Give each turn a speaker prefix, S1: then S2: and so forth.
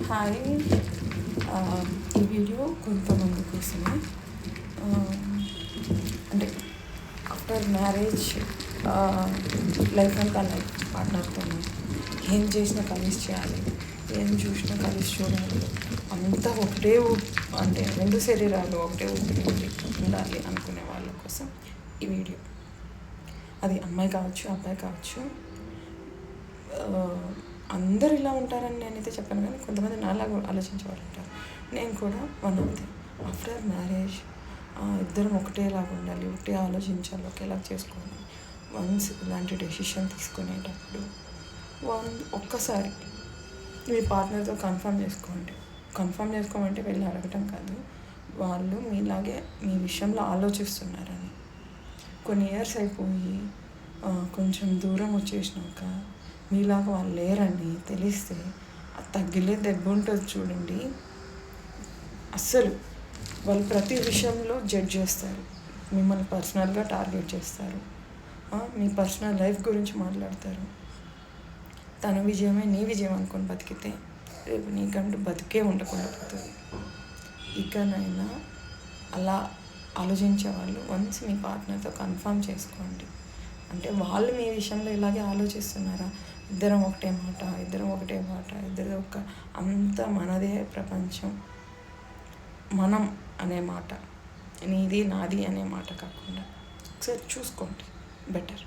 S1: Hi. ఈ video కొంతమంది కోసమే. అంటే ఆఫ్టర్ మ్యారేజ్ లైఫ్ అంతా లైఫ్ పార్ట్నర్తో ఏం చేసినా కలిసి చేయాలి, ఏం చూసినా కలిసి చూడాలి, అంతా ఒకటే అంటే రెండు శరీరాలు ఒకటే ఊపిరి ఉండాలి అనుకునే వాళ్ళ కోసం ఈ వీడియో. అది అమ్మాయి కావచ్చు, అబ్బాయి కావచ్చు. అందరు ఇలా ఉంటారని నేనైతే చెప్పాను, కానీ కొంతమంది నాలాగా ఆలోచించే వాళ్ళు ఉంటారు. నేను కూడా one of the. After marriage ఇద్దరం ఒకటేలాగా ఉండాలి, ఒకటే ఆలోచించాలి, ఒకేలా చేసుకోవాలి. వన్స్ ఇలాంటి డెసిషన్ తీసుకునేటప్పుడు ఒక్కసారి మీ పార్ట్నర్తో కన్ఫర్మ్ చేసుకోండి. కన్ఫర్మ్ చేసుకోమంటే వెళ్ళి అడగటం కాదు, వాళ్ళు మీలాగే మీ విషయంలో ఆలోచిస్తున్నారని. కొన్ని ఇయర్స్ అయిపోయి కొంచెం దూరం వచ్చేసినాక మీలాగా వాళ్ళు లేరని తెలిస్తే అది తగిలే దెబ్బ ఉంటుంది చూడండి. అస్సలు వాళ్ళు ప్రతి విషయంలో జడ్జ్ చేస్తారు, మిమ్మల్ని పర్సనల్గా టార్గెట్ చేస్తారు, మీ పర్సనల్ లైఫ్ గురించి మాట్లాడతారు. తన విజయమే నీ విజయం అనుకొని బతికితే రేపు నీకంటూ బతికే ఉండకుండా పోతుంది. ఇకనైనా అలా ఆలోచించే వాళ్ళు వన్స్ మీ పార్ట్నర్తో కన్ఫర్మ్ చేసుకోండి. అంటే వాళ్ళు మీ విషయంలో ఇలాగే ఆలోచిస్తున్నారా, ఇద్దరం ఒకటే మాట, ఇద్దరం ఒకటే బాట, ఇద్దరు అంత మనదే ప్రపంచం, మనం అనే మాట, నీది నాది అనే మాట కాకుండా ఒకసారి చూసుకోండి బెటర్.